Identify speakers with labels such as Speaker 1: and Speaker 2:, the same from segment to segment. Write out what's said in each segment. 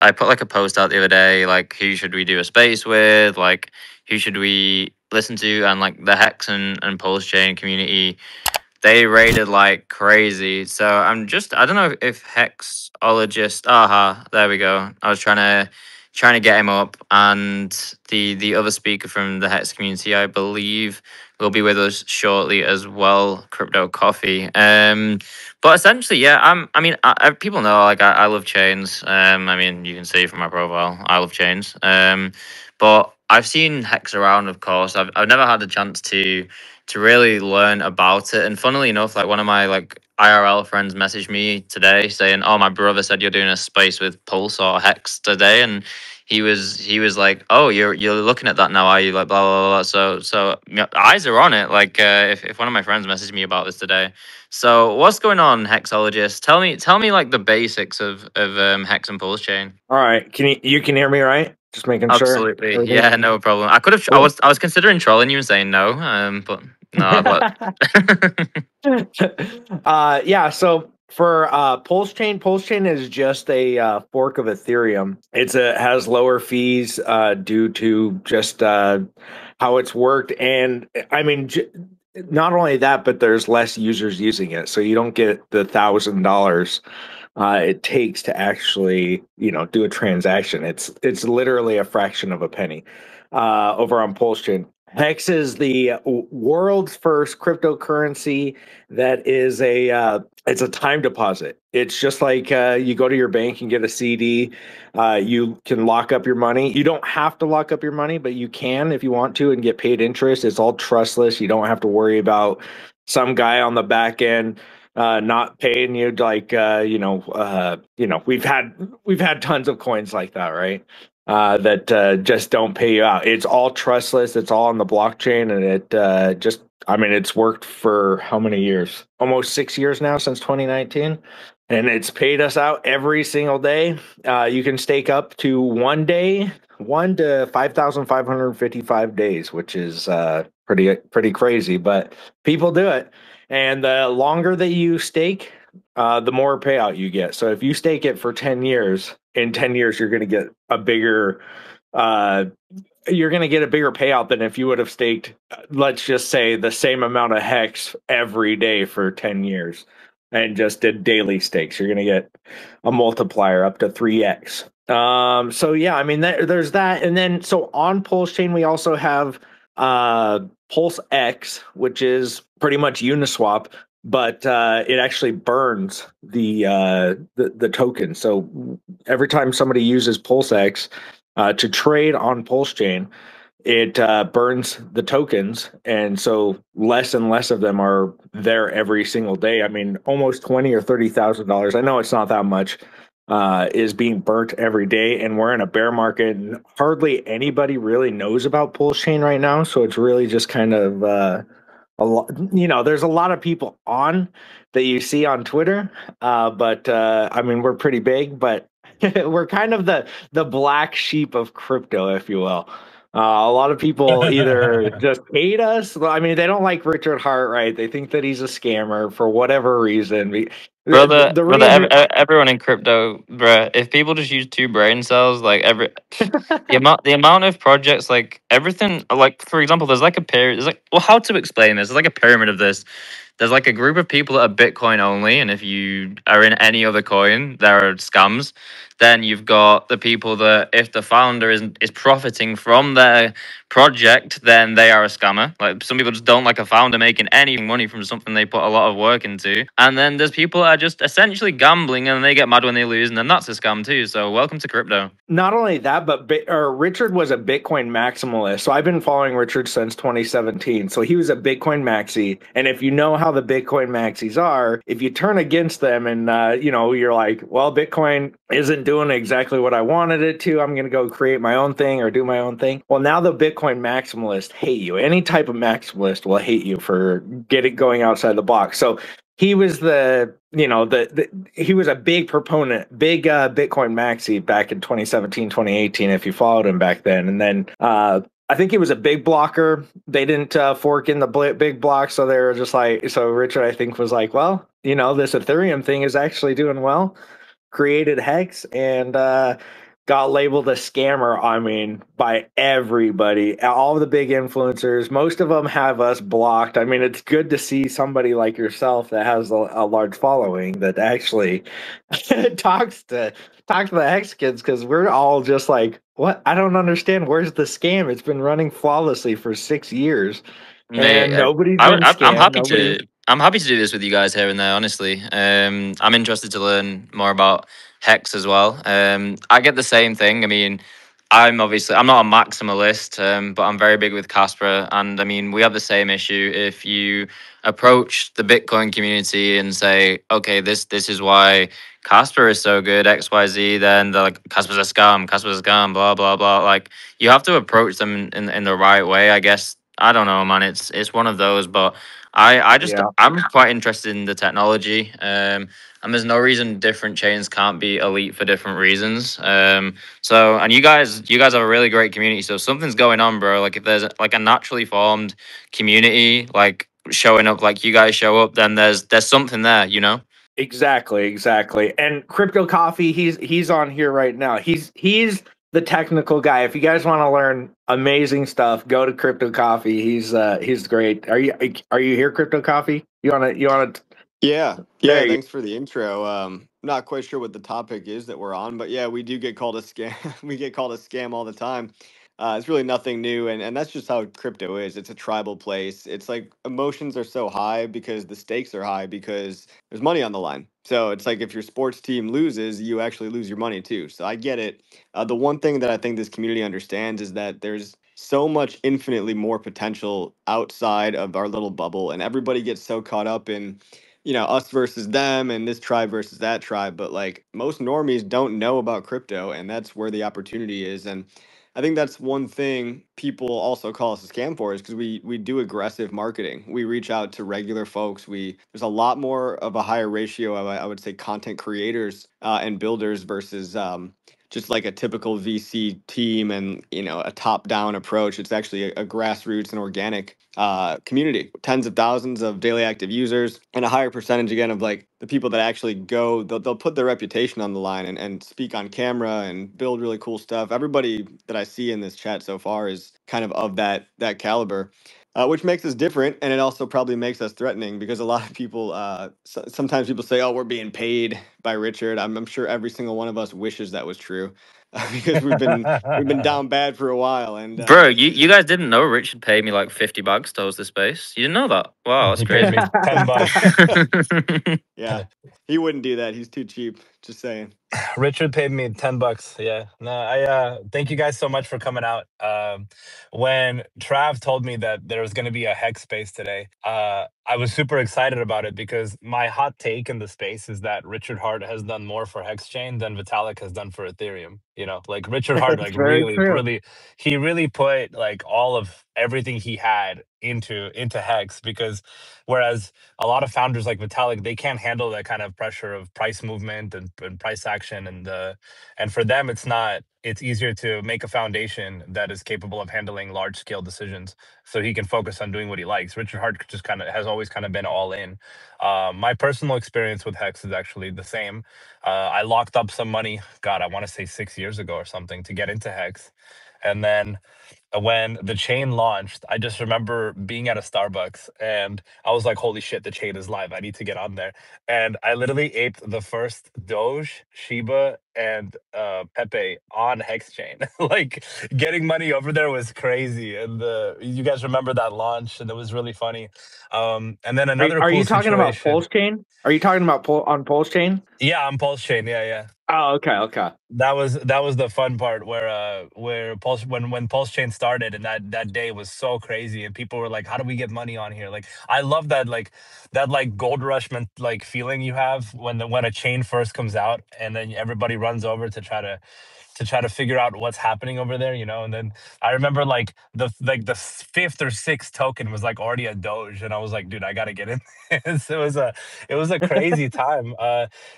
Speaker 1: I put like a post out the other day, like who should we do a space with, like who should we listen to, and like the Hex and Pulsechain community, they rated like crazy. So I don't know if Hexologist, there we go. I was trying to get him up, and the other speaker from the Hex community, I believe, will be with us shortly as well, Crypto Coffee. But essentially, yeah, people know like I love chains. I mean, you can see from my profile, I love chains. But I've seen Hex around, of course. I've never had the chance to really learn about it. And funnily enough, like one of my like IRL friends messaged me today saying, "Oh, my brother said you're doing a space with Pulse or Hex today," and he was like, "Oh, you're looking at that now, are you?" Like blah blah blah. So eyes are on it. Like if one of my friends messaged me about this today. So what's going on, Hexologist? Tell me like the basics of Hex and Pulse chain.
Speaker 2: All right. You can hear me right? Just making sure.
Speaker 1: Absolutely,
Speaker 2: Everything.
Speaker 1: yeah, no problem. I could have. I
Speaker 2: Cool.
Speaker 1: was considering trolling you and saying no, but no, I've let.
Speaker 2: Yeah, so for Pulsechain is just a fork of Ethereum. Has lower fees due to just how it's worked, and I mean, not only that, but there's less users using it, so you don't get the $1,000 it takes to actually, do a transaction. It's literally a fraction of a penny over on Pulsechain. Hex is the world's first cryptocurrency that is it's a time deposit. It's just like you go to your bank and get a CD. You can lock up your money. You don't have to lock up your money, but you can if you want to and get paid interest. It's all trustless. You don't have to worry about some guy on the back end not paying you like we've had tons of coins like that, right? That just don't pay you out. It's all trustless. It's all on the blockchain, and it's worked for how many years? Almost 6 years now, since 2019, and it's paid us out every single day. You can stake up to 1 day, 1 to 5,555 days, which is pretty crazy, but people do it. And the longer that you stake, the more payout you get. So if you stake it for 10 years, in 10 years, you're going to get a bigger uh, payout than if you would have staked, let's just say, the same amount of Hex every day for 10 years and just did daily stakes. You're going to get a multiplier up to 3x. So yeah, I mean, there's that. And then, so on Pulsechain, we also have Pulse X, which is pretty much Uniswap, but it actually burns the token. So every time somebody uses Pulse X to trade on Pulsechain, it burns the tokens, and so less and less of them are there every single day. I mean, almost $20,000 or $30,000. I know it's not that much. Is being burnt every day, and we're in a bear market, and hardly anybody really knows about Pulsechain right now. So it's really just kind of a lot. There's a lot of people on that you see on Twitter, but I mean, we're pretty big, but we're kind of the black sheep of crypto, if you will. A lot of people either just hate us. I mean, they don't like Richard Hart, right? They think that he's a scammer for whatever reason. The
Speaker 1: Brother,
Speaker 2: reason.
Speaker 1: everyone in crypto, bruh, if people just use two brain cells, like the amount of projects, like everything, like for example, there's like a pyramid. There's like, well, how to explain this? There's like a pyramid of this. There's like a group of people that are Bitcoin only, and if you are in any other coin, there are scams. Then you've got the people that if the founder is profiting from their project, then they are a scammer. Like some people just don't like a founder making any money from something they put a lot of work into. And then there's people that are just essentially gambling and they get mad when they lose, and then that's a scam too. So welcome to crypto.
Speaker 2: Not only that, but Richard was a Bitcoin maximalist. So I've been following Richard since 2017. So he was a Bitcoin maxi. And if you know how the Bitcoin maxis are, if you turn against them and, you're like, well, Bitcoin isn't doing exactly what I wanted it to, I'm going to go create my own thing or do my own thing. Well, now the Bitcoin maximalists hate you. Any type of maximalist will hate you for going outside the box. So he was he was a big proponent, big Bitcoin maxi back in 2017, 2018, if you followed him back then. And then I think he was a big blocker. They didn't fork in the big block. So they were just like, so Richard, I think, was like, well, this Ethereum thing is actually doing well. Created Hex, and got labeled a scammer, I mean, by everybody, all the big influencers. Most of them have us blocked. I mean, it's good to see somebody like yourself that has a large following that actually talks to the Hex kids, because we're all just like, what? I don't understand. Where's the scam? It's been running flawlessly for 6 years,
Speaker 1: Mate,
Speaker 2: and nobody's been
Speaker 1: I'm
Speaker 2: scammed.
Speaker 1: happy
Speaker 2: Nobody.
Speaker 1: to I'm happy to do this with you guys here and there. Honestly, I'm interested to learn more about Hex as well. I get the same thing. I mean, I'm not a maximalist, but I'm very big with Casper, and I mean we have the same issue. If you approach the Bitcoin community and say, okay, this is why Casper is so good, X Y Z, then they're like, Casper's a scam, blah blah blah. Like you have to approach them in the right way, I guess. I don't know, man. It's one of those, but
Speaker 2: Yeah.
Speaker 1: I'm quite interested in the technology. And there's no reason different chains can't be elite for different reasons. So and you guys have a really great community. So something's going on, bro. Like if there's like a naturally formed community, like showing up, like you guys show up, then there's something there, you know.
Speaker 2: Exactly, exactly. And Crypto Coffee, he's on here right now. He's the technical guy. If you guys want to learn amazing stuff, go to Crypto Coffee. He's great. Are you here, Crypto Coffee? You wanna
Speaker 3: Yeah,
Speaker 2: there
Speaker 3: yeah.
Speaker 2: you
Speaker 3: Thanks for the intro. Not quite sure what the topic is that we're on, but yeah, we do get called a scam. We get called a scam all the time. It's really nothing new, and that's just how crypto is. It's a tribal place. It's like emotions are so high because the stakes are high because there's money on the line. So it's like if your sports team loses, you actually lose your money too. So I get it. The one thing that I think this community understands is that there's so much infinitely more potential outside of our little bubble, and everybody gets so caught up in us versus them and this tribe versus that tribe. But like most normies don't know about crypto, and that's where the opportunity is. And I think that's one thing people also call us a scam for is because we do aggressive marketing. We reach out to regular folks. There's a lot more of a higher ratio of I would say content creators and builders versus just like a typical VC team and a top down approach. It's actually a grassroots and organic community, tens of thousands of daily active users, and a higher percentage again of like the people that actually go. They'll put their reputation on the line and speak on camera and build really cool stuff. Everybody that I see in this chat so far is kind of that caliber. Which makes us different, and it also probably makes us threatening because a lot of people, sometimes people say, "Oh, we're being paid by Richard." I'm sure every single one of us wishes that was true, because we've been down bad for a while, and
Speaker 1: Bro, you guys didn't know Richard paid me like $50 to host the space. You didn't know that? Wow, that's
Speaker 4: He paid
Speaker 1: crazy.
Speaker 4: me 10 bucks.
Speaker 3: yeah, he wouldn't do that. He's too cheap. Just saying.
Speaker 4: Richard paid me 10 bucks. Yeah. No, I thank you guys so much for coming out. When Trav told me that there was gonna be a hex space today, I was super excited about it because my hot take in the space is that Richard Hart has done more for Hex Chain than Vitalik has done for Ethereum. Like Richard Hart,
Speaker 2: It's
Speaker 4: like
Speaker 2: very
Speaker 4: really,
Speaker 2: true.
Speaker 4: really, he really put like all of everything he had into Hex because whereas a lot of founders like Vitalik, they can't handle that kind of pressure of price movement and price action, and for them, it's easier to make a foundation that is capable of handling large scale decisions, so he can focus on doing what he likes. Richard Hart just kind of has always kind of been all in. My personal experience with Hex is actually the same. I locked up some money. God, I want to say 6 years ago or something to get into Hex, and then when the chain launched, I just remember being at a Starbucks and I was like, holy shit, the chain is live. I need to get on there. And I literally ate the first Doge, Shiba, and Pepe on Hex Chain. Like getting money over there was crazy. And you guys remember that launch and it was really funny. And then
Speaker 2: Are
Speaker 4: another
Speaker 2: are
Speaker 4: cool
Speaker 2: you talking about
Speaker 4: situation.
Speaker 2: Pulsechain? Are you talking about Pulsechain?
Speaker 4: Yeah, on Pulse Chain. Yeah, yeah.
Speaker 2: Oh, okay, okay.
Speaker 4: That was the fun part where Pulse when Pulse Chain started and that day was so crazy and people were like, how do we get money on here? Like I love that gold rush like feeling you have when a chain first comes out and then everybody runs over to try to figure out what's happening over there, and then I remember the fifth or sixth token was like already a Doge, and I was like, dude, I gotta get in this. It was a crazy time.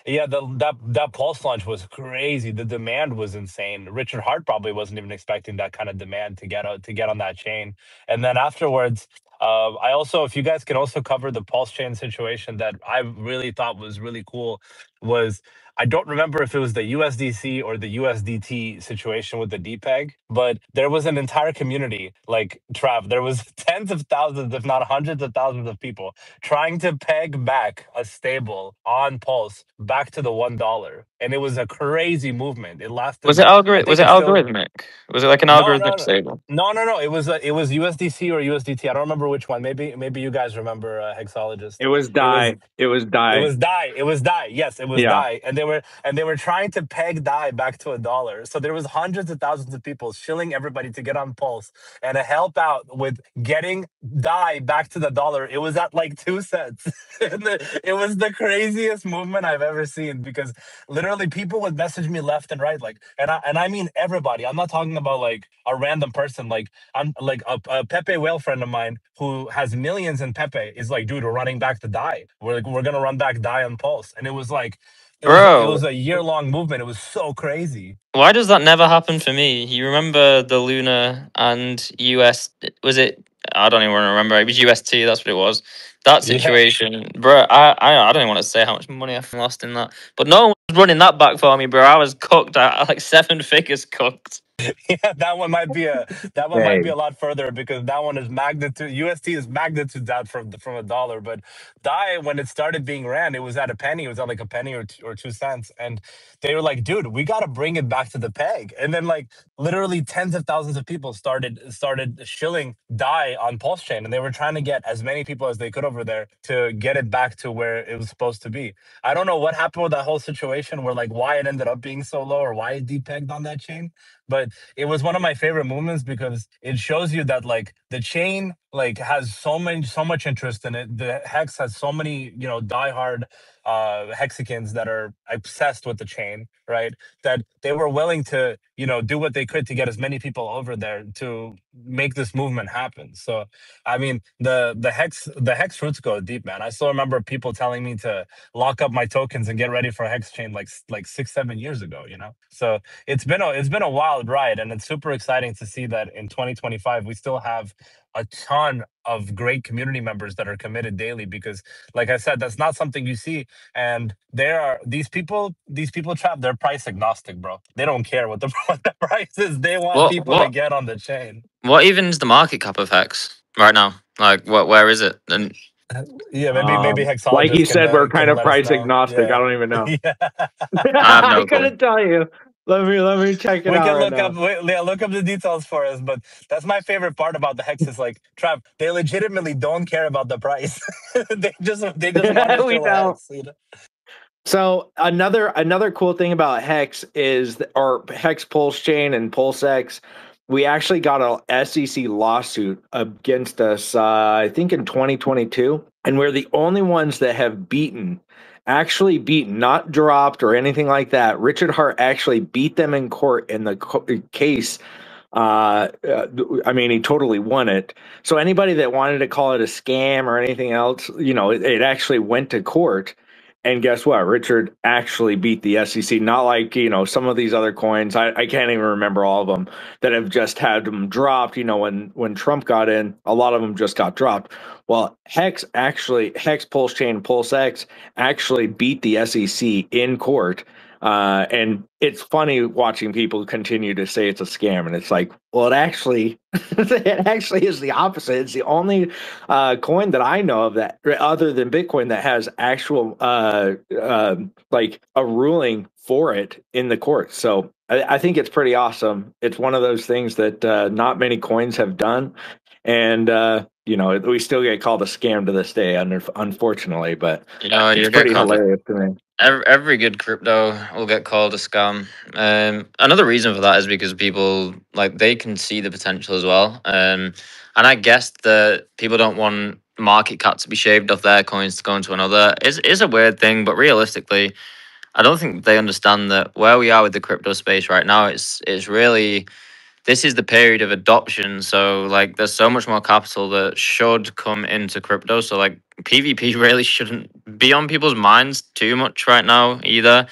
Speaker 4: Yeah, that Pulse launch was crazy. The demand was insane. Richard Hart probably wasn't even expecting that kind of demand to get on that chain. And then afterwards, if you guys can also cover the Pulse chain situation that I really thought was really cool, was, I don't remember if it was the USDC or the USDT situation with the DPEG, but there was an entire community, like Trav, there was tens of thousands, if not hundreds of thousands of people trying to peg back a stable on Pulse back to the $1. And it was a crazy movement. It
Speaker 1: Was
Speaker 4: lasted,
Speaker 1: it
Speaker 4: I
Speaker 1: algorithm? Was
Speaker 4: think
Speaker 1: it
Speaker 4: it still,
Speaker 1: algorithmic? Was it like an
Speaker 4: no, no,
Speaker 1: algorithmic
Speaker 4: no.
Speaker 1: stable?
Speaker 4: No. It was USDC or USDT. I don't remember which one. Maybe you guys remember, Hexologist.
Speaker 2: It was
Speaker 4: It was
Speaker 2: die. It was
Speaker 4: it
Speaker 2: die.
Speaker 4: was die. It was die. Yes, it was
Speaker 2: Yeah.
Speaker 4: die. And they were trying to peg die back to $1. So there was hundreds of thousands of people shilling everybody to get on Pulse and to help out with getting die back to the dollar. It was at like 2 cents. It was the craziest movement I've ever seen, because literally people would message me left and right, like, and I mean everybody. I'm not talking about like a random person. Like, I'm like a Pepe whale friend of mine who has millions in Pepe is like, dude, we're running back to die. We're gonna run back die on Pulse. And it was like, it
Speaker 1: Bro,
Speaker 4: was a year-long movement. It was so crazy.
Speaker 1: why does that never happen for me? You remember the Luna and US? Was it? I don't even remember. It was UST. That's what it was. That
Speaker 4: Yeah.
Speaker 1: situation, bro. I don't even want to say how much money I've lost in that. But no one was running that back for me, bro. I was cooked. Like 7 figures cooked.
Speaker 4: Yeah, that one might
Speaker 2: Hey,
Speaker 4: be a lot further, because that one is magnitude, UST is magnitude out from $1. But DAI, when it started being ran, it was at a penny. It was at like a penny or 2 cents, and they were like, "Dude, we got to bring it back to the peg." And then like literally tens of thousands of people started shilling DAI on Pulse Chain, and they were trying to get as many people as they could over there to get it back to where it was supposed to be. I don't know what happened with that whole situation, where like why it ended up being so low or why it depegged on that chain, but it was one of my favorite movements, because it shows you that like the chain like has so much interest in it. The hex has so many, diehard hexicans that are obsessed with the chain, right? That they were willing to, do what they could to get as many people over there to make this movement happen. So I mean, the hex roots go deep, man. I still remember people telling me to lock up my tokens and get ready for hex chain like 6-7 years ago, So it's been a wild ride, and it's super exciting to see that in 2025 we still have a ton of great community members that are committed daily, because like I said, that's not something you see. And there are these people trap, they're price agnostic, bro. They don't care what the what the price is. They want
Speaker 1: What
Speaker 4: people to
Speaker 1: what
Speaker 4: get on the chain.
Speaker 1: what even is the market cap of Hex right now? Like what? Where is it? And
Speaker 4: Yeah, maybe
Speaker 2: like you
Speaker 4: hexologist
Speaker 2: said, we're kind
Speaker 4: can
Speaker 2: of
Speaker 4: let us
Speaker 2: price
Speaker 4: know.
Speaker 2: agnostic. I
Speaker 4: Yeah.
Speaker 2: don't even know.
Speaker 4: Yeah.
Speaker 1: I have
Speaker 2: I
Speaker 1: no clue.
Speaker 2: couldn't tell you. Let me check it
Speaker 4: We
Speaker 2: out
Speaker 4: can
Speaker 2: right
Speaker 4: look up,
Speaker 2: now.
Speaker 4: yeah, look up the details for us. But that's my favorite part about the hex is like, Trav, they legitimately don't care about the price. they just want to
Speaker 2: We
Speaker 4: shill a
Speaker 2: know.
Speaker 4: hex.
Speaker 2: So another cool thing about Hex is, or Hex Pulse Chain and Pulsex, we actually got a SEC lawsuit against us, I think in 2022, and we're the only ones that have actually beaten, not dropped or anything like that. Richard Hart actually beat them in court in the case. I mean, he totally won it. So anybody that wanted to call it a scam or anything else, it actually went to court. And guess what? Richard actually beat the SEC. Not like, some of these other coins. I can't even remember all of them that have just had them dropped. When Trump got in, a lot of them just got dropped. Well, Hex Pulse Chain Pulsex actually beat the SEC in court. And it's funny watching people continue to say it's a scam, and it's like, well, it actually is the opposite. It's the only coin that I know of that, other than Bitcoin, that has actual like a ruling for it in the courts. So I think it's pretty awesome. It's one of those things that not many coins have done, and we still get called a scam to this day, unfortunately. But it's
Speaker 1: You get
Speaker 2: pretty
Speaker 1: caught.
Speaker 2: hilarious to me.
Speaker 1: Every good crypto will get called a scam. Another reason for that is because people like they can see the potential as well. And I guess that people don't want market cap to be shaved off their coins to go into another. Is a weird thing, but realistically, I don't think they understand that where we are with the crypto space right now. It's really this is the period of adoption. So like there's so much more capital that should come into crypto. So like PvP really shouldn't be on people's minds too much right now either.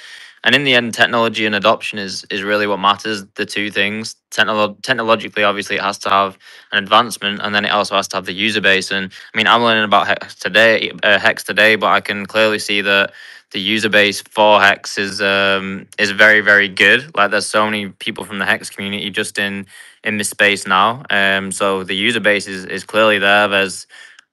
Speaker 1: And in the end, technology and adoption is really what matters. The two things. Technologically, obviously, it has to have an advancement, and then it also has to have the user base. And I mean, I'm learning about Hex today, but I can clearly see that the user base for Hex is very very good. Like there's so many people from the Hex community just in this space now. So the user base is clearly there. There's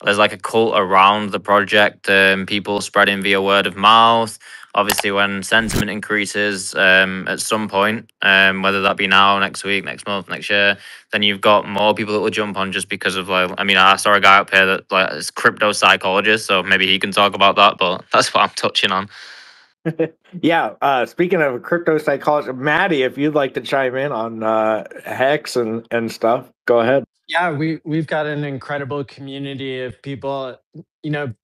Speaker 1: like a cult around the project. People spreading via word of mouth. Obviously, when sentiment increases at some point, whether that be now, next week, next month, next year, then you've got more people that will jump on just because of like. I mean, I saw a guy up here that like is crypto psychologist, so maybe he can talk about that. But that's what I'm touching on.
Speaker 2: Yeah. Speaking of crypto psychology, Maddie, if you'd like to chime in on Hex and stuff, go ahead.
Speaker 5: Yeah, we've got an incredible community of people.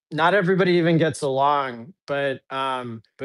Speaker 5: Not everybody even gets along, but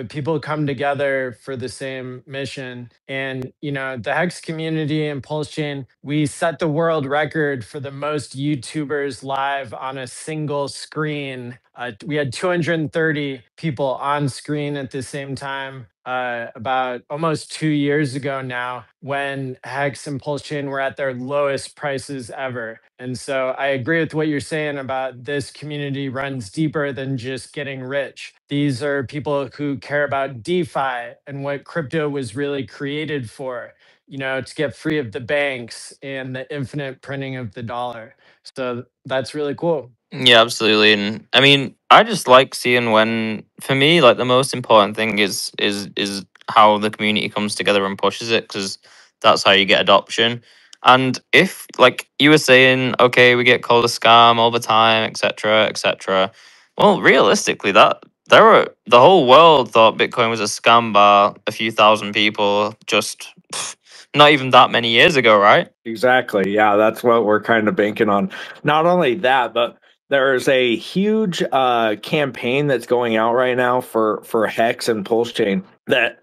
Speaker 5: people come together for the same mission. And the Hex community and Pulsechain, we set the world record for the most YouTubers live on a single screen. We had 230 people on screen at the same time. About almost 2 years ago now, when Hex and Pulsechain were at their lowest prices ever. And so I agree with what you're saying about this community runs deeper than just getting rich. These are people who care about DeFi and what crypto was really created for, to get free of the banks and the infinite printing of the dollar. So that's really cool.
Speaker 1: Yeah, absolutely. And I mean, I just like seeing when, for me, like the most important thing is how the community comes together and pushes it, because that's how you get adoption. And if, like you were saying, okay, we get called a scam all the time, etc., etc. Well, realistically, the whole world thought Bitcoin was a scam by a few thousand people just not even that many years ago, right?
Speaker 2: Exactly. Yeah, that's what we're kind of banking on. Not only that, but there's a huge campaign that's going out right now for Hex and Pulsechain that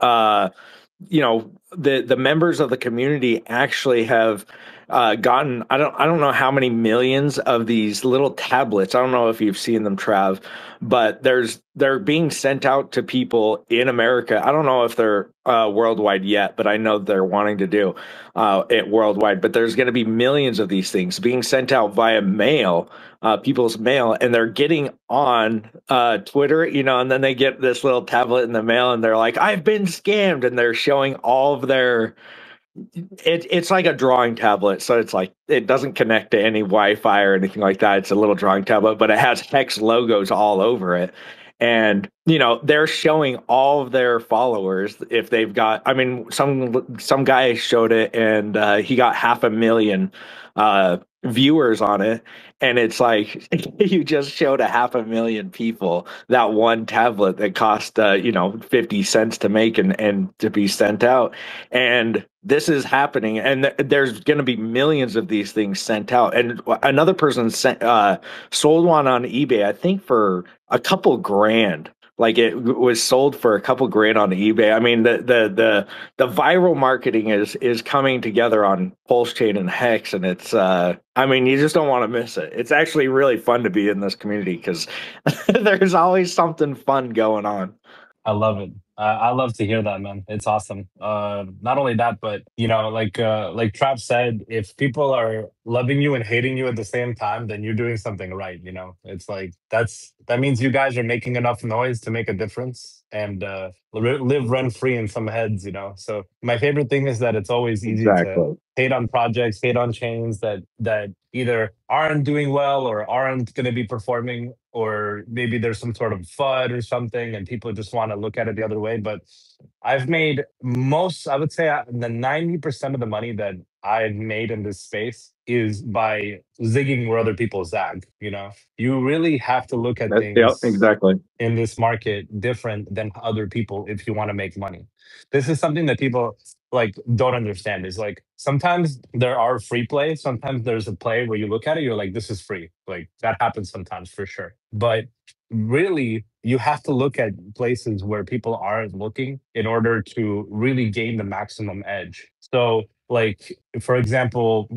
Speaker 2: the members of the community actually have gotten I don't know how many millions of these little tablets. I don't know if you've seen them, Trav, but they're being sent out to people in America. I don't know if they're worldwide yet, but I know they're wanting to do it worldwide. But there's going to be millions of these things being sent out via mail, people's mail, and they're getting on Twitter, and then they get this little tablet in the mail, and they're like, "I've been scammed," and they're showing all of their it's like a drawing tablet, so it's like it doesn't connect to any Wi-Fi or anything like that. It's a little drawing tablet, but it has Hex logos all over it. And they're showing all of their followers if they've got. I mean, some guy showed it, and he got 500,000 viewers on it. And it's like you just showed 500,000 people that one tablet that cost 50 cents to make and to be sent out. And this is happening, and there's going to be millions of these things sent out. And another person sold one on eBay, I think for a couple grand. Like it was sold for a couple grand on eBay. I mean, the viral marketing is coming together on Pulsechain and Hex, and it's I mean, you just don't want to miss it. It's actually really fun to be in this community because there's always something fun going on.
Speaker 4: I love it. I love to hear that, man. It's awesome. Not only that, but like Trav said, if people are loving you and hating you at the same time, then you're doing something right. It's like that means you guys are making enough noise to make a difference and live rent free in some heads. So my favorite thing is that it's always easy to
Speaker 2: Exactly.
Speaker 4: hate on projects, hate on chains that either aren't doing well or aren't going to be performing, or maybe there's some sort of FUD or something, and people just want to look at it the other way. But I've made I would say, the 90% of the money that I've made in this space is by zigging where other people zag. You really have to look at
Speaker 2: Yep,
Speaker 4: things
Speaker 2: exactly.
Speaker 4: in this market different than other people if you want to make money. This is something that people like don't understand, is like sometimes there are free plays, sometimes there's a play where you look at it, you're like, this is free. Like that happens sometimes for sure. But really you have to look at places where people aren't looking in order to really gain the maximum edge. So like, for example,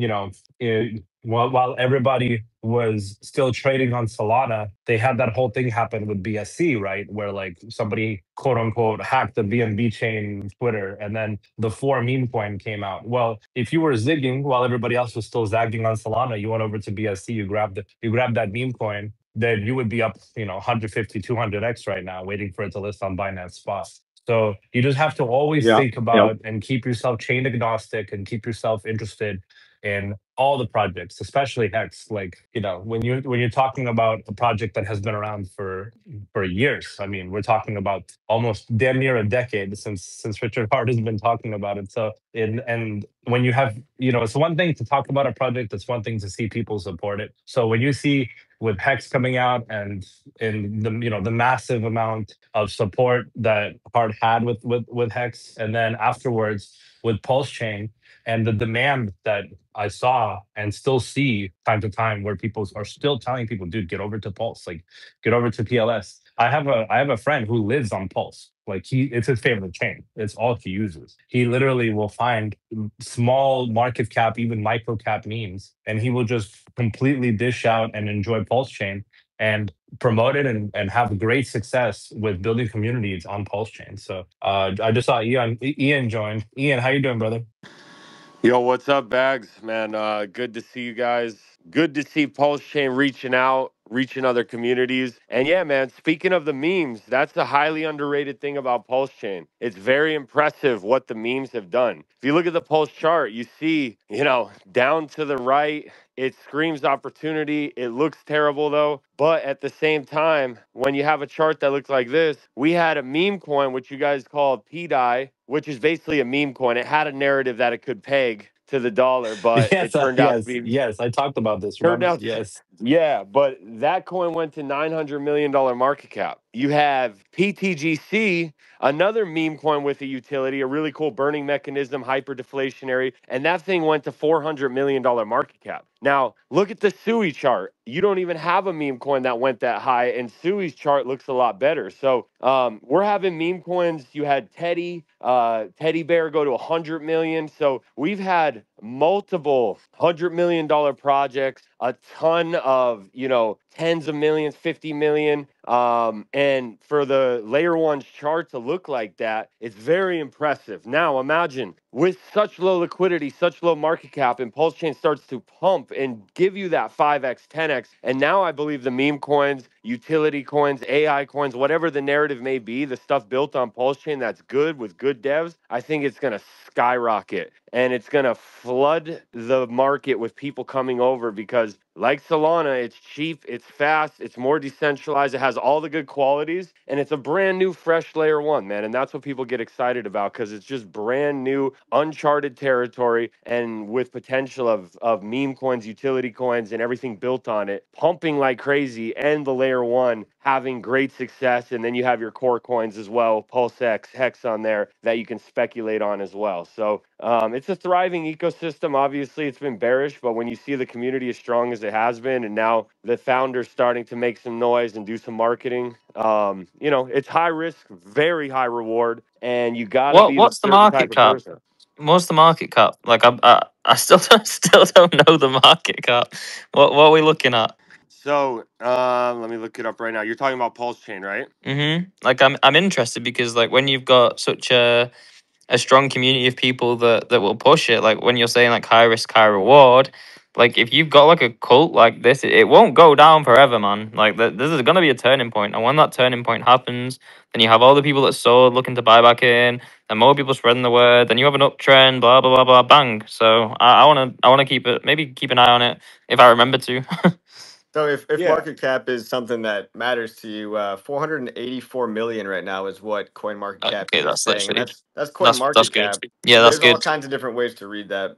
Speaker 4: while everybody was still trading on Solana, they had that whole thing happen with BSC, right? Where like somebody quote unquote hacked the BNB chain Twitter, and then the 4 meme coin came out. Well, if you were zigging while everybody else was still zagging on Solana, you went over to BSC, you grabbed that meme coin, then you would be up, 150, 200x right now, waiting for it to list on Binance Spot. So you just have to always
Speaker 2: Yeah.
Speaker 4: think about and keep yourself chain agnostic and keep yourself interested in all the projects, especially Hex. Like, when you're talking about a project that has been around for years. I mean, we're talking about almost damn near a decade since Richard Hart has been talking about it. So, and when you have, it's one thing to talk about a project, it's one thing to see people support it. So when you see with Hex coming out and in the massive amount of support that Hart had with Hex, and then afterwards with Pulse Chain and the demand that I saw and still see time to time, where people are still telling people, dude, get over to Pulse, like get over to PLS. I have a friend who lives on Pulse. Like it's his favorite chain. It's all he uses. He literally will find small market cap, even micro cap memes, and he will just completely dish out and enjoy Pulse Chain and promote it and have great success with building communities on Pulse Chain. So I just saw Ian joined. Ian, how you doing, brother?
Speaker 6: Yo, what's up, Bags? Man, good to see you guys. Good to see Pulsechain reaching out, reaching other communities. And yeah, man, speaking of the memes, that's the highly underrated thing about Pulsechain. It's very impressive what the memes have done. If you look at the Pulse chart, you see, down to the right, it screams opportunity. It looks terrible though. But at the same time, when you have a chart that looks like this, we had a meme coin, which you guys called pdai, which is basically a meme coin. It had a narrative that it could peg to the dollar, but it
Speaker 4: Yes,
Speaker 6: turned out to
Speaker 4: yes,
Speaker 6: be
Speaker 4: yes. I talked about this.
Speaker 6: turned
Speaker 4: Remember?
Speaker 6: out
Speaker 4: Yes.
Speaker 6: yeah, but that coin went to $900 million market cap. You have PTGC, another meme coin with a utility, a really cool burning mechanism, hyper deflationary, and that thing went to $400 million market cap. Now, look at the Sui chart. You don't even have a meme coin that went that high, and Sui's chart looks a lot better. So we're having meme coins. You had Teddy Bear go to 100 million. So we've had multiple $100 million projects, a ton of, tens of millions, 50 million. And for the layer one's chart to look like that, it's very impressive. Now imagine with such low liquidity, such low market cap, and Pulse Chain starts to pump and give you that 5x, 10x. And now I believe the meme coins, utility coins, AI coins, whatever the narrative may be, the stuff built on Pulse Chain that's good with good devs, I think it's going to skyrocket and it's going to flood the market with people coming over because, like Solana, it's cheap, it's fast, it's more decentralized, it has all the good qualities, and it's a brand new, fresh layer one, man. And that's what people get excited about because it's just brand new, uncharted territory, and with potential of meme coins, utility coins, and everything built on it, pumping like crazy, and the layer one having great success. And then you have your core coins as well, Pulsex, Hex on there that you can speculate on as well. So it's a thriving ecosystem. Obviously, it's been bearish, but when you see the community as strong as it has been, and now the founders starting to make some noise and do some marketing, it's high risk, very high reward, and you got to
Speaker 1: What
Speaker 6: be the
Speaker 1: what's the
Speaker 6: certain type
Speaker 1: market
Speaker 6: of
Speaker 1: cap?
Speaker 6: person.
Speaker 1: What's the market cap? Like I still don't know the market cap. What are we looking at?
Speaker 6: So let me look it up right now. You're talking about Pulse Chain, right?
Speaker 1: Like I'm interested because like when you've got such a strong community of people that will push it, like when you're saying like high risk, high reward, like if you've got like a cult like this, it won't go down forever, man. Like this is gonna be a turning point, and when that turning point happens, then you have all the people that sold looking to buy back in, and more people spreading the word. Then you have an uptrend, blah blah blah blah, bang. So I wanna keep it, maybe keep an eye on it if I remember to.
Speaker 3: So if
Speaker 6: Yeah.
Speaker 3: market cap is something that matters to you, 484 million right now is what coin market cap
Speaker 1: Okay,
Speaker 3: is
Speaker 1: that's
Speaker 3: saying, and
Speaker 1: actually
Speaker 3: that's coin
Speaker 1: that's
Speaker 3: market
Speaker 1: good.
Speaker 3: cap.
Speaker 1: Yeah, that's
Speaker 3: There's all
Speaker 1: good.
Speaker 3: kinds of different ways to read that.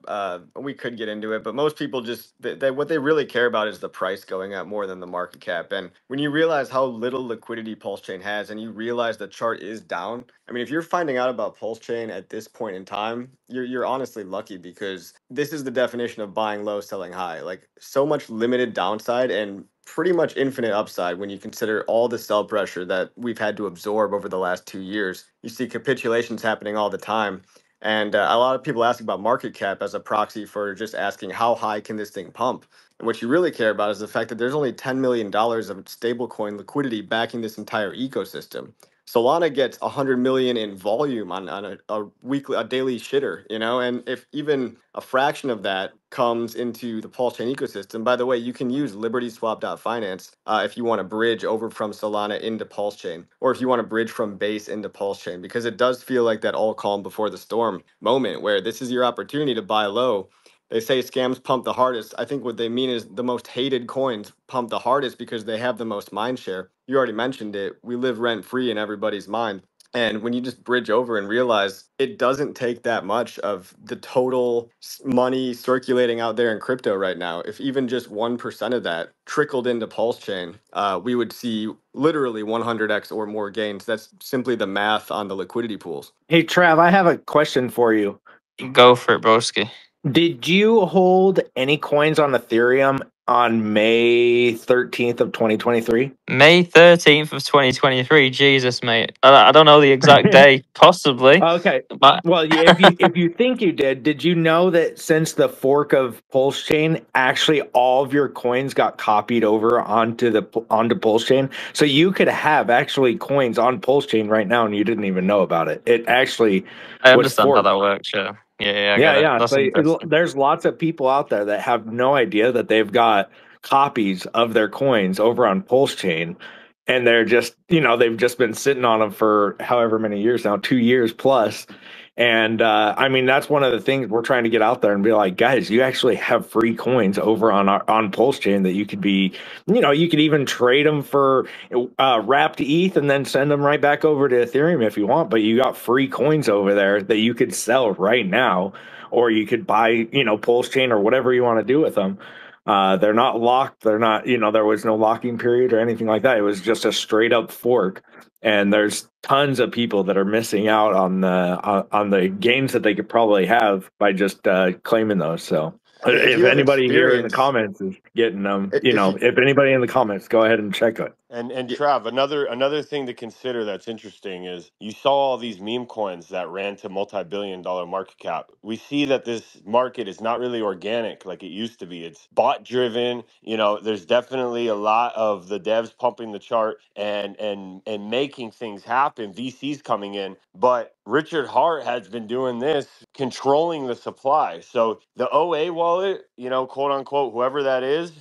Speaker 3: We could get into it, but most people just what they really care about is the price going up more than the market cap. And when you realize how little liquidity Pulse Chain has, and you realize the chart is down, I mean, if you're finding out about Pulse Chain at this point in time, you're honestly lucky because this is the definition of buying low, selling high. Like so much limited downside and pretty much infinite upside when you consider all the sell pressure that we've had to absorb over the last 2 years. You see capitulations happening all the time. And a lot of people ask about market cap as a proxy for just asking how high can this thing pump. And what you really care about is the fact that there's only $10 million of stablecoin liquidity backing this entire ecosystem. Solana gets 100 million in volume on a daily shitter, you know, and if even a fraction of that comes into the Pulsechain ecosystem, by the way, you can use LibertySwap.finance if you want to bridge over from Solana into Pulsechain, or if you want to bridge from Base into Pulsechain, because it does feel like that all calm before the storm moment where this is your opportunity to buy low. They say scams pump the hardest. I think what they mean is the most hated coins pump the hardest because they have the most mind share. You already mentioned it. We live rent free in everybody's mind. And when you just bridge over and realize it doesn't take that much of the total money circulating out there in crypto right now, if even just 1% of that trickled into Pulse Chain, we would see literally 100x or more gains. That's simply the math on the liquidity pools.
Speaker 2: Hey, Trav, I have a question for you.
Speaker 1: Go for it, broski.
Speaker 2: Did you hold any coins on Ethereum on May 13th of 2023?
Speaker 1: May 13th of 2023. Jesus, mate. I don't know the exact day. Possibly.
Speaker 2: Okay.
Speaker 1: But
Speaker 2: Well, if you think you did you know that since the fork of Pulsechain, actually all of your coins got copied over onto Pulsechain? So you could have actually coins on Pulsechain right now and you didn't even know about it. It actually
Speaker 1: I
Speaker 2: was
Speaker 1: understand how
Speaker 2: forked.
Speaker 1: that works, yeah. Yeah, I get
Speaker 2: Yeah,
Speaker 1: it.
Speaker 2: yeah.
Speaker 1: That's
Speaker 2: So
Speaker 1: interesting.
Speaker 2: there's lots of people out there that have no idea that they've got copies of their coins over on Pulse Chain, and they're just, they've just been sitting on them for however many years now, 2 years plus. And I mean, that's one of the things we're trying to get out there and be like, guys, you actually have free coins over on Pulse Chain that you could be, you could even trade them for wrapped ETH and then send them right back over to Ethereum if you want. But you got free coins over there that you could sell right now, or you could buy, Pulse Chain or whatever you want to do with them. They're not locked. They're not, there was no locking period or anything like that. It was just a straight up fork. And there's tons of people that are missing out on the gains that they could probably have by just claiming those. So
Speaker 3: If
Speaker 2: if
Speaker 3: you have
Speaker 2: anybody here in the
Speaker 3: experience,
Speaker 2: comments is getting them,
Speaker 3: if you
Speaker 2: if anybody in the comments, go ahead and check it.
Speaker 6: And Trav, another thing to consider that's interesting is you saw all these meme coins that ran to multi-billion-dollar market cap. We see that this market is not really organic like it used to be. It's bot driven. You know, there's definitely a lot of the devs pumping the chart and making things happen. VCs coming in, but Richard Hart has been doing this, controlling the supply. So the OA wallet, you know, quote unquote, whoever that is,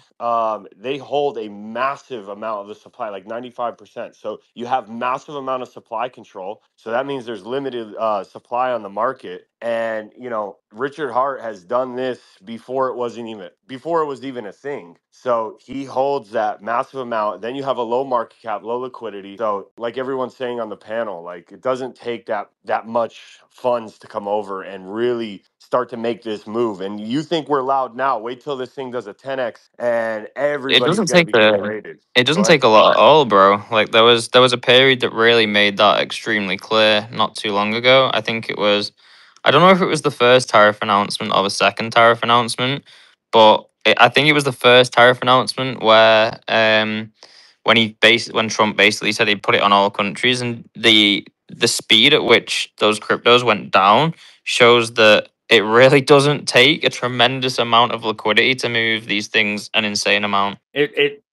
Speaker 6: they hold a massive amount of the supply, like 95%. So you have massive amount of supply control. So that means there's limited supply on the market. And you know, Richard Hart has done this before it was even a thing. So he holds that massive amount. Then you have a low market cap, low liquidity. So like everyone's saying on the panel, like it doesn't take that much funds to come over and really start to make this move. And you think we're loud now? Wait till this thing does a 10x and
Speaker 1: It
Speaker 6: everybody's
Speaker 1: doesn't
Speaker 6: gonna
Speaker 1: take
Speaker 6: be getting
Speaker 1: the
Speaker 6: rated.
Speaker 1: it
Speaker 6: Go
Speaker 1: doesn't
Speaker 6: ahead.
Speaker 1: take a lot at all, bro. Like there was a period that really made that extremely clear not too long ago. I think it was, I don't know if it was the first tariff announcement or the second tariff announcement, but I think it was the first tariff announcement where when Trump basically said he'd put it on all countries, and the speed at which those cryptos went down shows that it really doesn't take a tremendous amount of liquidity to move these things an insane amount.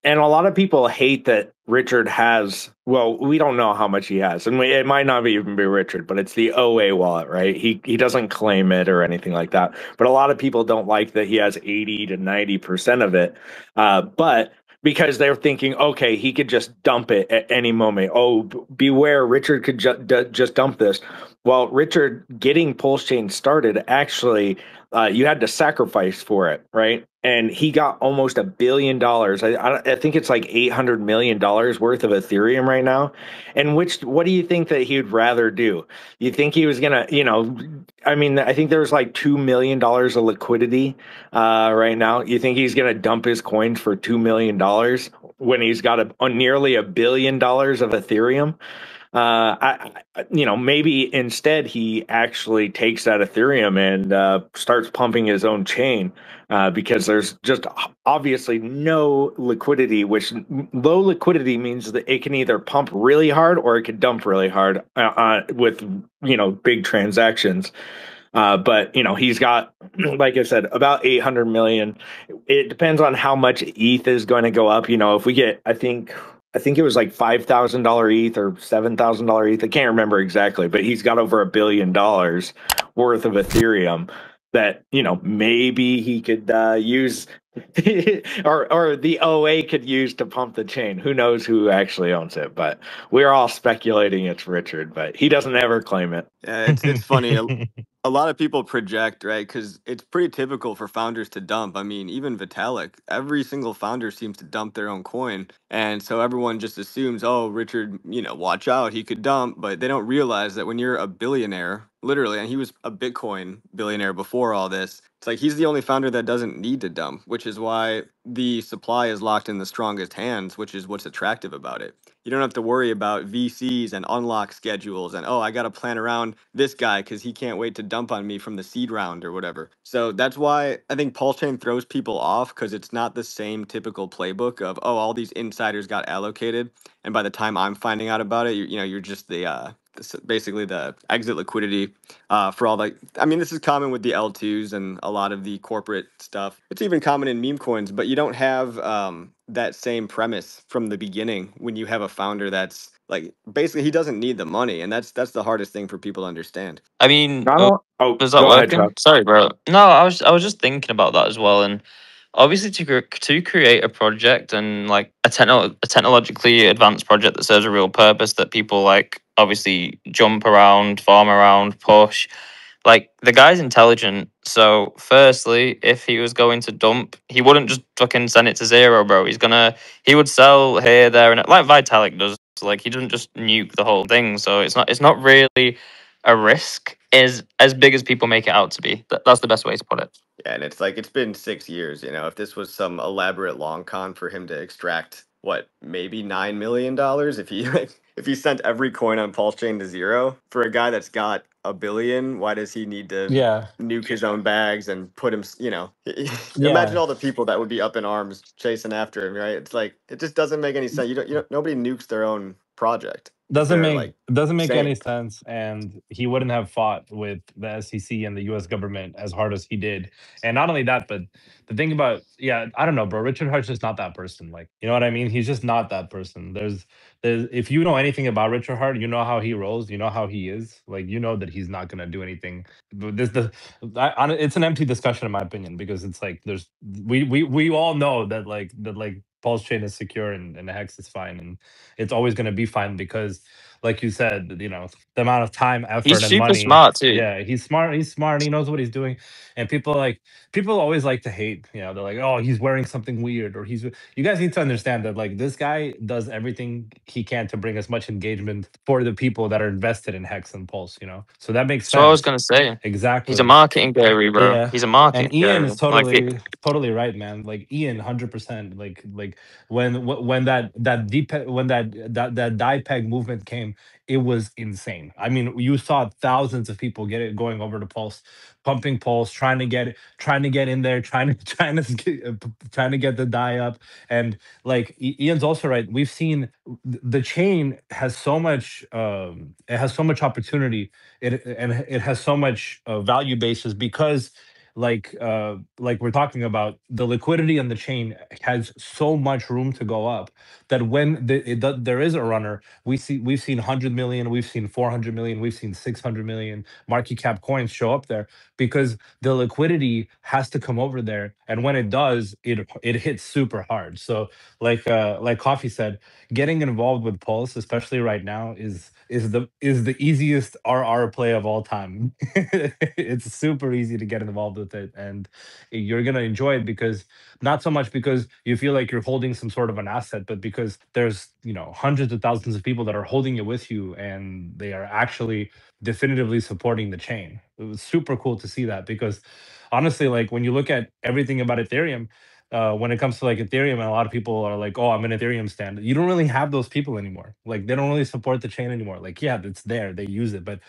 Speaker 2: And a lot of people hate that Richard has, well, we don't know how much he has, and it might not even be Richard, but it's the OA wallet, right? He doesn't claim it or anything like that, but a lot of people don't like that he has 80 to 90% of it, but because they're thinking, okay, he could just dump it at any moment. Oh, beware, Richard could just dump this. Well, Richard getting Pulse Chain started, actually, you had to sacrifice for it, right? And he got almost $1 billion. I think it's like $800 million worth of Ethereum right now. And what do you think that he'd rather do? You think he was gonna, I mean, I think there's like $2 million of liquidity right now. You think he's gonna dump his coins for $2 million when he's got nearly $1 billion of Ethereum? Maybe instead he actually takes that Ethereum and starts pumping his own chain because there's just obviously no liquidity, which low liquidity means that it can either pump really hard or it can dump really hard with big transactions. But he's got, like I said, about 800 million. It depends on how much ETH is going to go up. If we get, I think it was like $5,000 ETH or $7,000 ETH. I can't remember exactly, but he's got over $1 billion worth of Ethereum that maybe he could use, or the OA could use to pump the chain. Who knows who actually owns it? But we're all speculating it's Richard, but he doesn't ever claim it.
Speaker 3: Yeah, it's funny. A lot of people project, right? Because it's pretty typical for founders to dump. I mean, even Vitalik, every single founder seems to dump their own coin. And so everyone just assumes, oh, Richard, watch out, he could dump. But they don't realize that when you're a billionaire, literally, and he was a Bitcoin billionaire before all this, it's like he's the only founder that doesn't need to dump, which is why the supply is locked in the strongest hands, which is what's attractive about it. You don't have to worry about VCs and unlock schedules and, oh, I got to plan around this guy because he can't wait to dump on me from the seed round or whatever. So that's why I think Pulsechain throws people off, because it's not the same typical playbook of, oh, all these insiders got allocated. And by the time I'm finding out about it, you're just basically the exit liquidity for all the. I mean, this is common with the L2s and a lot of the corporate stuff. It's even common in meme coins, but you don't have that same premise from the beginning when you have a founder that's like, basically he doesn't need the money, and that's the hardest thing for people to understand.
Speaker 1: I mean,
Speaker 2: Not all. Oh,
Speaker 1: was that
Speaker 2: go ahead,
Speaker 1: working?
Speaker 2: Chuck.
Speaker 1: Sorry, bro. No, I was just thinking about that as well, and obviously to create a project and like a technologically advanced project that serves a real purpose that people like obviously jump around, farm around, push. Like the guy's intelligent. So firstly, if he was going to dump, he wouldn't just fucking send it to zero, bro. He would sell here, there, and like Vitalik does. Like he doesn't just nuke the whole thing. So it's not really a risk is as big as people make it out to be. That's the best way to put it.
Speaker 3: Yeah, and it's like it's been 6 years. If this was some elaborate long con for him to extract what, maybe $9 million, if he if he sent every coin on Pulse Chain to zero, for a guy that's got a billion, why does he need to
Speaker 5: Yeah.
Speaker 3: nuke his own bags and put him? Imagine
Speaker 5: Yeah.
Speaker 3: all the people that would be up in arms chasing after him, right? It's like it just doesn't make any sense. Nobody nukes their own project.
Speaker 4: doesn't
Speaker 3: They're
Speaker 4: make
Speaker 3: like
Speaker 4: doesn't make
Speaker 3: sane.
Speaker 4: any sense, and he wouldn't have fought with the SEC and the US government as hard as he did. And not only that, but the thing about, yeah, I don't know, bro, Richard Hart's just not that person. Like, you know what I mean? He's just not that person. There's if you know anything about Richard Hart, you know how he rolls, you know how he is. Like, you know that he's not going to do anything. But it's an empty discussion in my opinion, because it's like we all know that Pulse Chain is secure, and the Hex is fine, and it's always going to be fine because, like you said, the amount of time,
Speaker 1: He's
Speaker 4: effort, and
Speaker 1: super
Speaker 4: money.
Speaker 1: smart too.
Speaker 4: Yeah, he's smart. He's smart. He knows what he's doing, and people always like to hate. They're like, oh, he's wearing something weird, or he's. You guys need to understand that like this guy does everything he can to bring as much engagement for the people that are invested in Hex and Pulse. So that makes
Speaker 1: That's what I was
Speaker 4: sense.
Speaker 1: gonna say. He's a
Speaker 4: Exactly.
Speaker 1: marketing guru, bro.
Speaker 4: Yeah.
Speaker 1: He's a
Speaker 4: And
Speaker 1: marketing
Speaker 4: Ian
Speaker 1: guru.
Speaker 4: is
Speaker 1: Like
Speaker 4: totally right, man. Like Ian, 100%. Like when that deep when that die peg movement came, it was insane. I mean, you saw thousands of people going over to Pulse, pumping Pulse, trying to get in there, trying to get the die up. And like Ian's also right. We've seen the chain has so much it has so much opportunity, it has so much value basis, because like we're talking about, the liquidity on the chain has so much room to go up, that when there is a runner, we've seen 100 million, we've seen 400 million, we've seen 600 million market cap coins show up there, because the liquidity has to come over there, and when it does, it hits super hard. So like Coffee said, getting involved with Pulse, especially right now, is the easiest RR play of all time. It's super easy to get involved with it, and you're gonna enjoy it, because not so much because you feel like you're holding some sort of an asset, but because there's hundreds of thousands of people that are holding it with you, and they are actually definitively supporting the chain. It was super cool to see that, because honestly, like when you look at everything about Ethereum, when it comes to like Ethereum, and a lot of people are like, "Oh, I'm an Ethereum stand." You don't really have those people anymore. Like they don't really support the chain anymore. Like yeah, it's there, they use it, but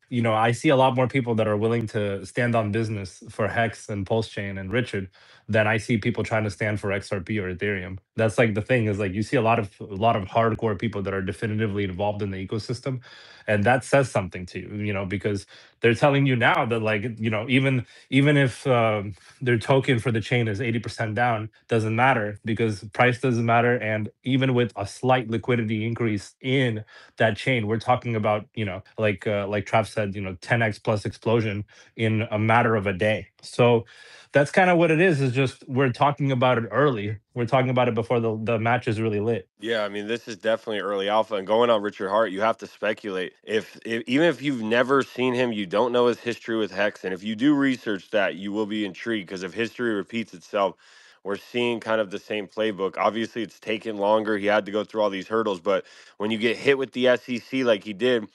Speaker 4: you know, I see a lot more people that are willing to stand on business for Hex and Pulsechain and Richard than I see people trying to stand for XRP or Ethereum. That's like the thing is like you see a lot of hardcore people that are definitively involved in the ecosystem, and that says something to you, you know, because they're telling you now that like you know even if their token for the chain is 80% down, doesn't matter because price doesn't matter. And even with a slight liquidity increase in that chain, we're talking about, you know, like Trav said, you know, 10x plus explosion in a matter of a day. So that's kind of what it is just we're talking about it early. We're talking about it before the match is really lit.
Speaker 6: Yeah, I mean, this is definitely early alpha. And going on Richard Hart, you have to speculate. If even if you've never seen him, you don't know his history with Hex, and if you do research that, you will be intrigued because if history repeats itself, we're seeing kind of the same playbook. Obviously, it's taken longer. He had to go through all these hurdles, but when you get hit with the SEC like he did,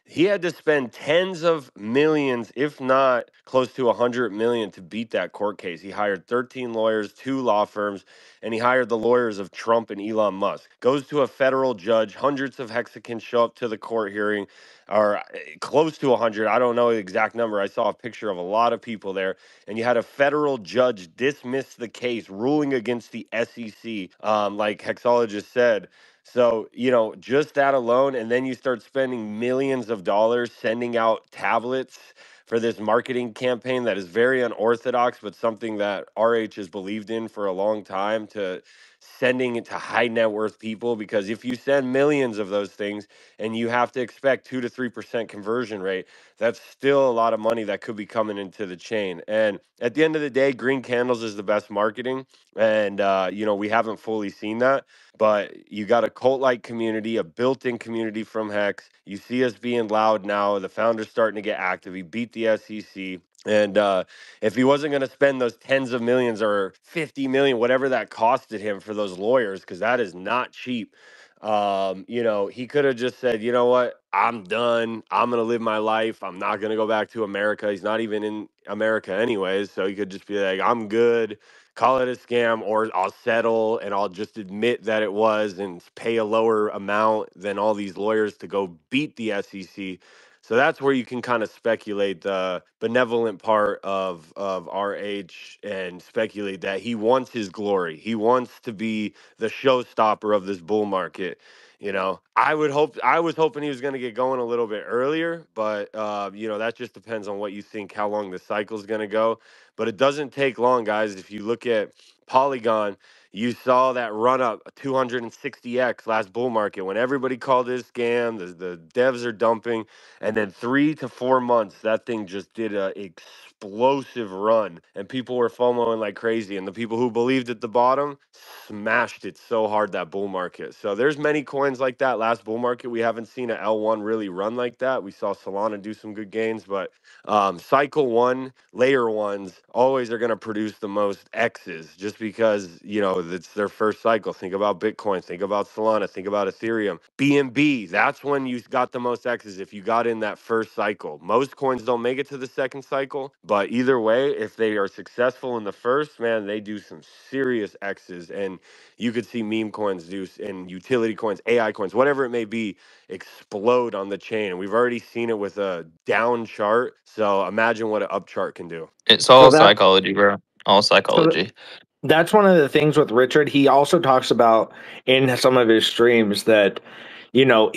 Speaker 6: he had to spend tens of millions, if not close to 100 million, to beat that court case. He hired 13 lawyers, 2 law firms, and he hired the lawyers of Trump and Elon Musk. Goes to a federal judge. Hundreds of hexagons show up to the court hearing, or close to 100. I don't know the exact number. I saw a picture of a lot of people there, and you had a federal judge dismiss the case, ruling against the SEC, like Hexologist said. So, you know, just that alone, and then you start spending millions of dollars sending out tablets for this marketing campaign that is very unorthodox, but something that RH has believed in for a long time, to sending it to high net worth people. Because if you send millions of those things and you have to expect 2 to 3% conversion rate, that's still a lot of money that could be coming into the chain. And at the end of the day, green candles is the best marketing. And, you know, we haven't fully seen that, but you got a cult-like community, a built-in community from Hex. You see us being loud now. The founder's starting to get active. He beat the SEC. And if he wasn't going to spend those tens of millions or 50 million, whatever that costed him for those lawyers, because that is not cheap, you know, he could have just said, you know what, I'm done. I'm going to live my life. I'm not going to go back to America. He's not even in America anyways. So he could just be like, I'm good, call it a scam, or I'll settle and I'll just admit that it was and pay a lower amount than all these lawyers to go beat the SEC. So that's where you can kind of speculate the benevolent part of RH, and speculate that he wants his glory. He wants to be the showstopper of this bull market. You know, I was hoping he was going to get going a little bit earlier, but you know, that just depends on what you think, how long the cycle is going to go. But it doesn't take long, guys. If you look at Polygon, you saw that run up 260x last bull market when everybody called it a scam. The devs are dumping, and then 3 to 4 months, that thing just did a explosive run, and people were FOMOing like crazy. And the people who believed at the bottom smashed it so hard that bull market. So there's many coins like that. Last bull market, we haven't seen a L1 really run like that. We saw Solana do some good gains, but cycle one, layer ones always are going to produce the most X's, just because, you know, it's their first cycle. Think about Bitcoin, think about Solana, think about Ethereum. BNB, that's when you got the most X's if you got in that first cycle. Most coins don't make it to the second cycle, but either way, if they are successful in the first, man, they do some serious X's. And you could see meme coins do, and utility coins, AI coins, whatever it may be, explode on the chain. We've already seen it with a down chart. So imagine what an up chart can do.
Speaker 1: It's
Speaker 2: So
Speaker 1: all
Speaker 2: that
Speaker 1: psychology, bro. All
Speaker 2: so
Speaker 1: psychology.
Speaker 2: that's one of the things with Richard. He also talks about in some of his streams that, you know,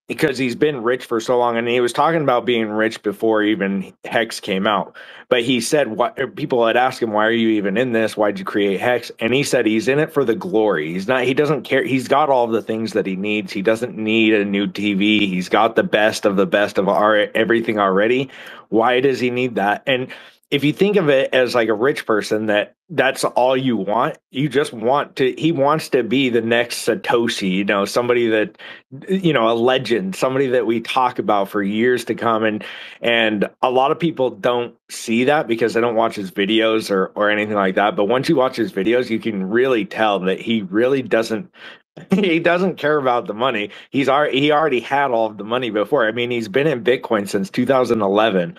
Speaker 2: because he's been rich for so long, and he was talking about being rich before even Hex came out. But he said, what people had asked him, why are you even in this? Why'd you create Hex? And he said he's in it for the glory. He doesn't care. He's got all the things that he needs. He doesn't need a new TV. He's got the best of everything already. Why does he need that? And if you think of it as like a rich person, that's all you want. You just want to, he wants to be the next Satoshi, you know, somebody that, you know, a legend, somebody that we talk about for years to come. And a lot of people don't see that because they don't watch his videos or anything like that. But once you watch his videos, you can really tell that he really doesn't, he doesn't care about the money. He already had all of the money before. I mean, he's been in Bitcoin since 2011.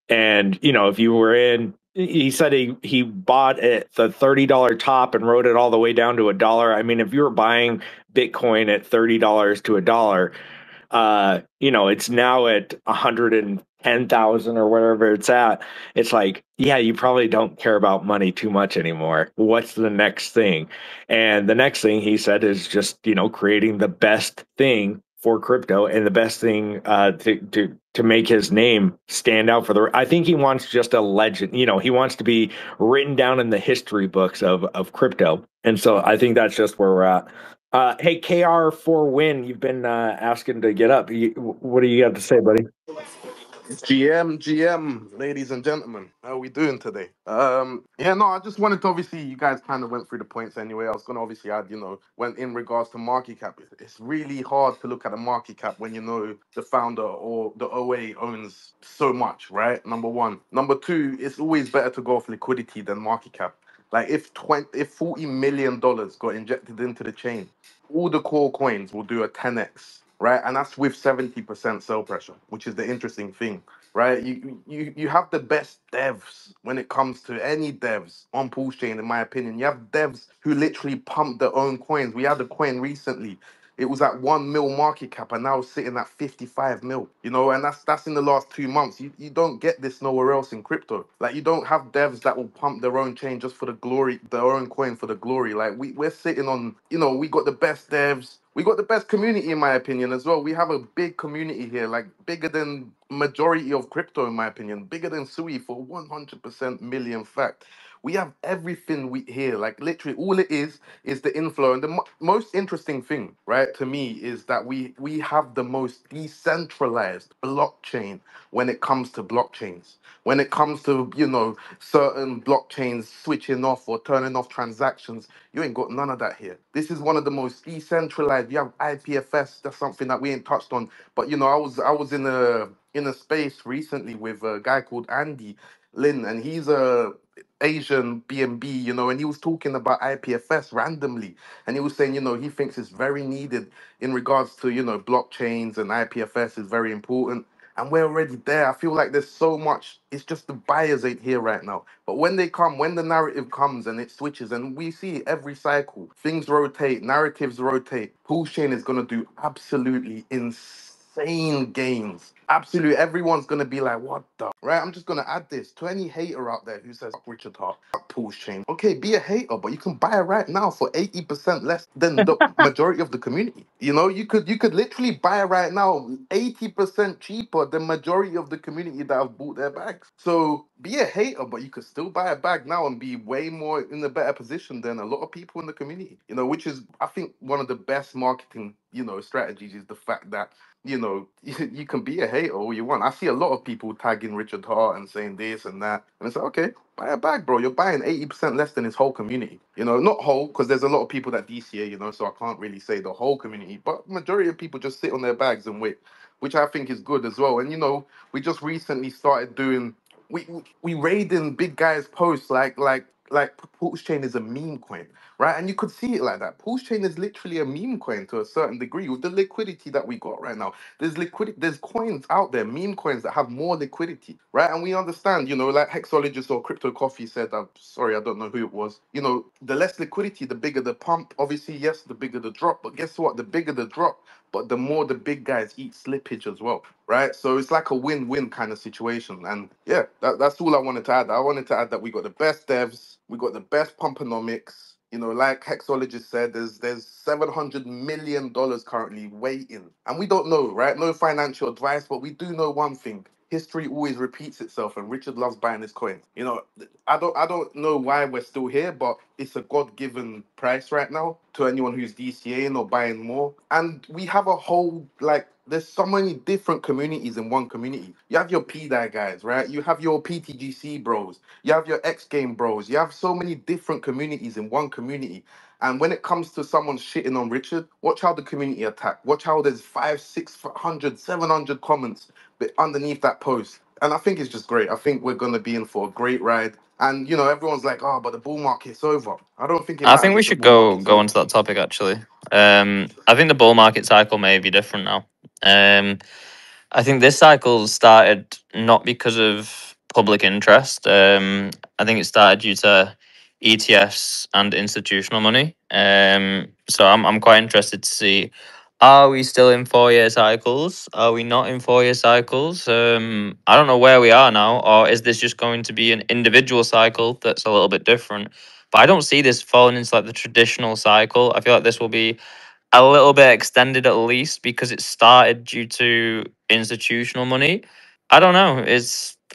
Speaker 2: And, you know, if you were in he said he bought at the $30 top and rode it all the way down to $1. I mean, if you were buying Bitcoin at $30 to $1, you know, it's now at 110,000 or wherever it's at. It's like, yeah, you probably don't care about money too much anymore. What's the next thing? And the next thing he said is just, you know, creating the best thing for crypto and the best thing to make his name stand out for the. I think he wants just a legend. You know, he wants to be written down in the history books of crypto. And so I think that's just where we're at. Hey, KR4Win, you've been asking to get up. What do you got to say, buddy?
Speaker 7: GM, ladies and gentlemen, how are we doing today? Yeah, no, I just wanted to, obviously, you guys kind of went through the points anyway. I was going to obviously add, you know, when in regards to market cap, it's really hard to look at a market cap when you know the founder or the OA owns so much, right? Number one. Number two, it's always better to go off liquidity than market cap. Like if $40 million got injected into the chain, all the core coins will do a 10x, right? And that's with 70% sell pressure, which is the interesting thing, right? You have the best devs when it comes to any devs on Pulsechain, in my opinion. You have devs who literally pump their own coins. We had a coin recently. It was at 1 mil market cap and now it's sitting at 55 mil, you know, and that's in the last 2 months. You don't get this nowhere else in crypto. Like you don't have devs that will pump their own chain just for the glory, their own coin for the glory. Like we're sitting on, you know, we got the best devs. We got the best community, in my opinion, as well. We have a big community here, like bigger than majority of crypto, in my opinion, bigger than Sui for 100% million fact. We have everything we here, like literally all it is the inflow. And the most interesting thing, right, to me is that we have the most decentralized blockchain when it comes to blockchains. When it comes to, you know, certain blockchains switching off or turning off transactions, you ain't got none of that here. This is one of the most decentralized. You have IPFS, that's something that we ain't touched on. But you know, I was in a space recently with a guy called Andy Lin, and he's a Asian BNB, you know, and he was talking about IPFS randomly, and he was saying, you know, he thinks it's very needed in regards to, you know, blockchains, and IPFS is very important. And we're already there. I feel like there's so much. It's just the buyers ain't here right now. But when they come, when the narrative comes and it switches, and we see every cycle, things rotate, narratives rotate. Pulsechain is gonna do absolutely insane gains. Absolutely, everyone's gonna be like, "What the?" Right? I'm just gonna add this to any hater out there who says "Fuck Richard Hart, fuck Pulsechain." Okay, be a hater, but you can buy it right now for 80% less than the majority of the community. You know, you could literally buy it right now 80% cheaper than majority of the community that have bought their bags. So be a hater, but you could still buy a bag now and be way more in a better position than a lot of people in the community. You know, which is I think one of the best marketing, you know, strategies is the fact that, you know, you can be a hater all you want. I see a lot of people tagging Richard Hart and saying this and that, and it's like, okay, buy a bag, bro. You're buying 80% less than his whole community. You know, not whole, because there's a lot of people that DCA, you know, so I can't really say the whole community, but majority of people just sit on their bags and wait, which I think is good as well. And you know, we just recently started doing we raiding big guys' posts like Pulsechain is a meme coin, right? And you could see it like that. Pulsechain is literally a meme coin to a certain degree with the liquidity that we got right now. There's coins out there, meme coins that have more liquidity, right? And we understand, you know, like Hexologist or Crypto Coffee said, I'm sorry, I don't know who it was. You know, the less liquidity, the bigger the pump. Obviously, yes, the bigger the drop. But guess what? The bigger the drop, but the more the big guys eat slippage as well, right? So it's like a win-win kind of situation. And yeah, that's all I wanted to add. I wanted to add that we got the best devs, we got the best pumponomics. You know, like Hexologist said, there's $700 million currently waiting, and we don't know, right? No financial advice, but we do know one thing: history always repeats itself, and Richard loves buying his coin. You know, I don't know why we're still here, but it's a God-given price right now to anyone who's DCAing or buying more. And we have a whole like there's so many different communities in one community. You have your pdai guys, right? You have your PTGC bros, you have your X game bros, you have so many different communities in one community. And when it comes to someone shitting on Richard, watch how the community attack. Watch how there's 500, 600, 700 comments underneath that post. And I think it's just great. I think we're going to be in for a great ride. And, you know, everyone's like, oh, but the bull market's over. I don't think it
Speaker 1: I think
Speaker 7: matters
Speaker 1: we
Speaker 7: if the
Speaker 1: should
Speaker 7: bull market's
Speaker 1: go
Speaker 7: over.
Speaker 1: into that topic actually. I think the bull market cycle may be different now. I think this cycle started not because of public interest. I think it started due to ETFs and institutional money. So I'm quite interested to see, are we still in 4 year cycles? Are we not in 4 year cycles? I don't know where we are now, or is this just going to be an individual cycle that's a little bit different? But I don't see this falling into like the traditional cycle. I feel like this will be a little bit extended at least because it started due to institutional money. I don't know.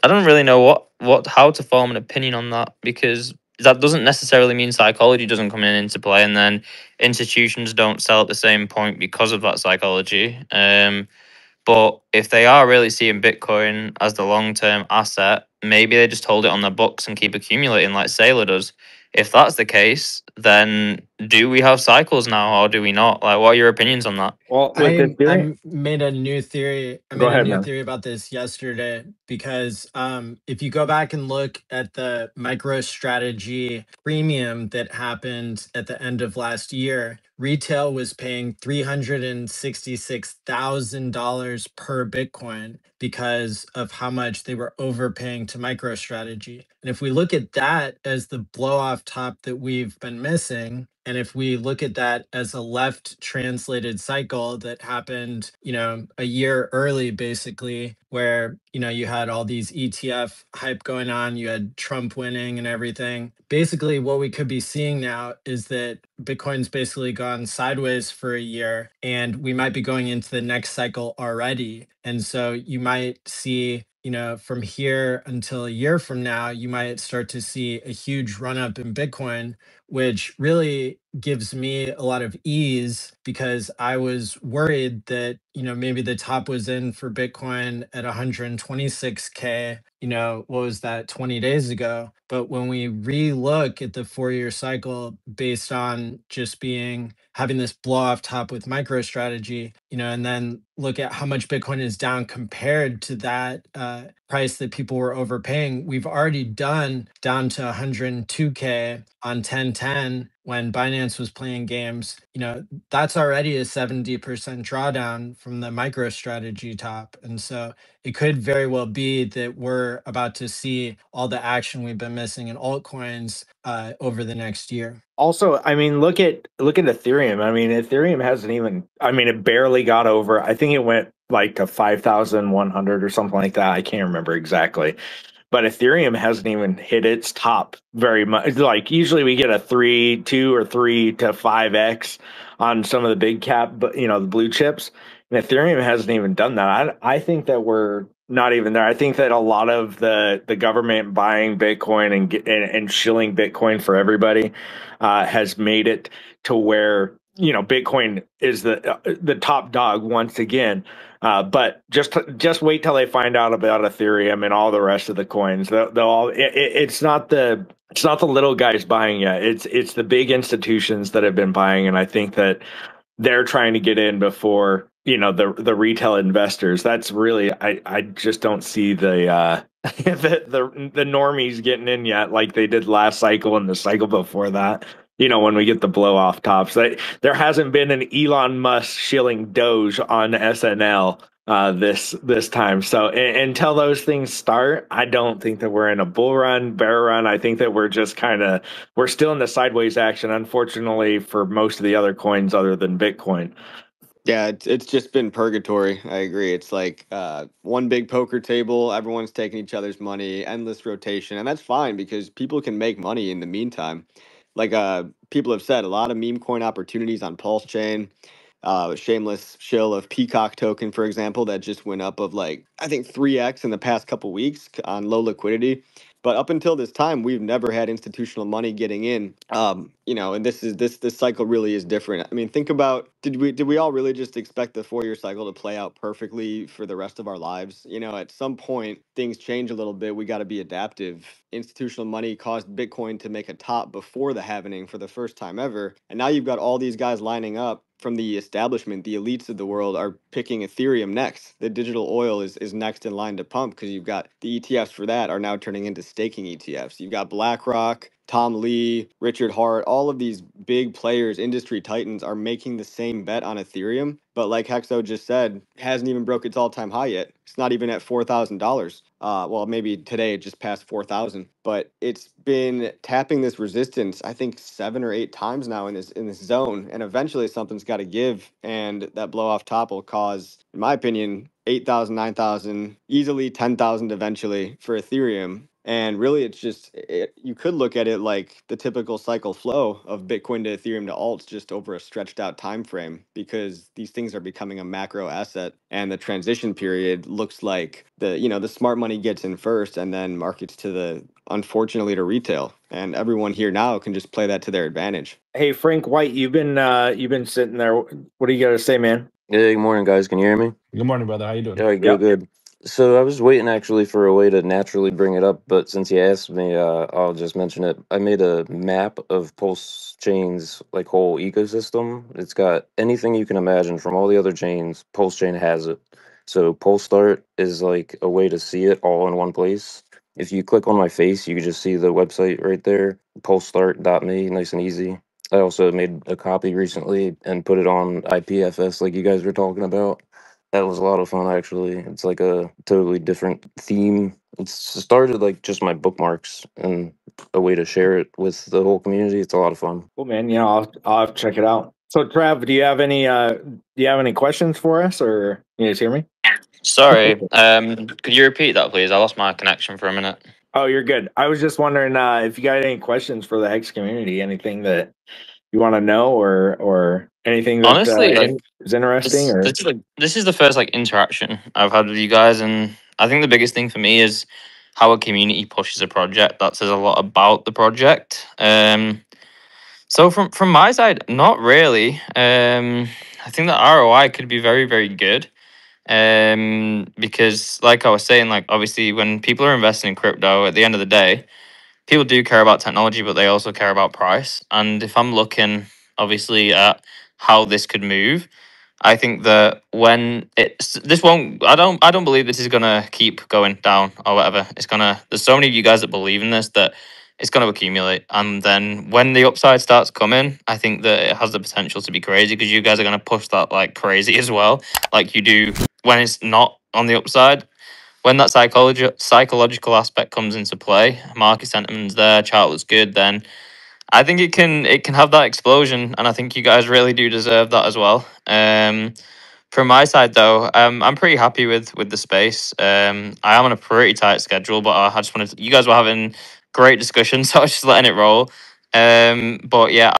Speaker 1: I don't really know how to form an opinion on that because that doesn't necessarily mean psychology doesn't come into play, and then institutions don't sell at the same point because of that psychology. But if they are really seeing Bitcoin as the long term asset, maybe they just hold it on their books and keep accumulating like Sailor does. If that's the case, then do we have cycles now or do we not? Like, what are your opinions on that?
Speaker 2: Well, with
Speaker 5: I
Speaker 2: Ethereum,
Speaker 5: I made a new theory. I
Speaker 2: go
Speaker 5: made a
Speaker 2: ahead,
Speaker 5: new
Speaker 2: man.
Speaker 5: theory about this yesterday because if you go back and look at the MicroStrategy premium that happened at the end of last year, retail was paying $366,000 per Bitcoin because of how much they were overpaying to MicroStrategy. And if we look at that as the blow off top that we've been missing, and if we look at that as a left translated cycle that happened, a year early, basically, where, you had all these ETF hype going on, you had Trump winning and everything. Basically, what we could be seeing now is that Bitcoin's basically gone sideways for a year and we might be going into the next cycle already. And so you might see, from here until a year from now, you might start to see a huge run up in Bitcoin, which really gives me a lot of ease because I was worried that, maybe the top was in for Bitcoin at 126K, what was that 20 days ago? But when we re-look at the 4 year cycle based on just having this blow off top with MicroStrategy, and then look at how much Bitcoin is down compared to that price that people were overpaying, we've already done down to 102K on 1010 when Binance was playing games. That's already a 70% drawdown from the MicroStrategy top. And so it could very well be that we're about to see all the action we've been missing in altcoins over the next year.
Speaker 2: Also, I mean, look at Ethereum. I mean, Ethereum hasn't even. I mean, it barely got over. I think it went like to 5,100 or something like that. I can't remember exactly. But Ethereum hasn't even hit its top very much. Like usually we get a 2 or 3 to 5x on some of the big cap, but the blue chips. And Ethereum hasn't even done that. I think that we're not even there. I think that a lot of the government buying Bitcoin and shilling Bitcoin for everybody has made it to where Bitcoin is the top dog once again. But just wait till they find out about Ethereum and all the rest of the coins. They'll all. It's not the little guys buying yet. It's the big institutions that have been buying, and I think that they're trying to get in before the retail investors. That's really I just don't see the the normies getting in yet like they did last cycle and the cycle before that. When we get the blow off tops, there hasn't been an Elon Musk shilling Doge on SNL this time. So until those things start, I don't think that we're in a bull run, bear run. I think that we're still in the sideways action, unfortunately, for most of the other coins other than Bitcoin.
Speaker 3: Yeah, it's just been purgatory. I agree. It's like one big poker table, everyone's taking each other's money, endless rotation, and that's fine because people can make money in the meantime. Like people have said, a lot of meme coin opportunities on Pulsechain. Shameless shill of Peacock token, for example, that just went up of like I think 3x in the past couple weeks on low liquidity. But up until this time, we've never had institutional money getting in. And this cycle really is different. I mean, think about did we all really just expect the 4 year cycle to play out perfectly for the rest of our lives? At some point things change a little bit. We got to be adaptive. Institutional money caused Bitcoin to make a top before the halvening for the first time ever, and now you've got all these guys lining up from the establishment. The elites of the world are picking Ethereum next. The digital oil is next in line to pump because you've got the ETFs for that are now turning into staking ETFs. You've got BlackRock, Tom Lee, Richard Hart, all of these big players, industry titans, are making the same bet on Ethereum. But like Hexo just said, hasn't even broke its all-time high yet. It's not even at $4,000. Well, maybe today it just passed 4,000, but it's been tapping this resistance, I think 7 or 8 times now in this zone, and eventually something's got to give, and that blow off top will cause, in my opinion, 8,000, 9,000, easily 10,000 eventually for Ethereum. And really, it's just, you could look at it like the typical cycle flow of Bitcoin to Ethereum to alts, just over a stretched out time frame, because these things are becoming a macro asset, and the transition period looks like the smart money gets in first, and then markets to the, unfortunately, to retail, and everyone here now can just play that to their advantage.
Speaker 2: Hey, Frank White, you've been sitting there. What do you got to say, man?
Speaker 8: Hey, good morning, guys. Can you hear me?
Speaker 4: Good morning, brother. How you doing?
Speaker 8: Yeah, good,
Speaker 2: Yep.
Speaker 8: good. So I was waiting actually for a way to naturally bring it up, but since you asked me, I'll just mention it. I made a map of Pulsechain's like whole ecosystem. It's got anything you can imagine from all the other chains. Pulsechain has it. So Pulse Start is like a way to see it all in one place. If you click on my face, you can just see the website right there, pulsestart.me, nice and easy. I also made a copy recently and put it on IPFS like you guys were talking about. That was a lot of fun, actually. It's like a totally different theme. It's started like just my bookmarks and a way to share it with the whole community. It's a lot of fun.
Speaker 2: Cool, man. Yeah, I'll have to check it out. So, Trav, do you have any questions for us, or you guys hear me?
Speaker 1: Sorry, could you repeat that, please? I lost my connection for a minute.
Speaker 2: Oh, you're good. I was just wondering if you got any questions for the Hex community, anything that you want to know, or anything that
Speaker 1: Honestly, like
Speaker 2: is interesting, or
Speaker 1: this is the first like interaction I've had with you guys, and I think the biggest thing for me is how a community pushes a project. That says a lot about the project. So from my side, not really. I think the ROI could be very, very good. Because like I was saying, like obviously when people are investing in crypto, at the end of the day, people do care about technology, but they also care about price. And if I'm looking obviously at how this could move, I think that when this won't, I don't believe this is gonna keep going down or whatever. It's gonna. There's so many of you guys that believe in this that it's gonna accumulate, and then when the upside starts coming, I think that it has the potential to be crazy because you guys are gonna push that like crazy as well, like you do when it's not on the upside. When that psychological aspect comes into play, market sentiment's there, chart looks good, then I think it can have that explosion, and I think you guys really do deserve that as well. From my side, though, I'm pretty happy with the space. I am on a pretty tight schedule, but I just wanted you guys were having great discussions, so I was just letting it roll. But yeah,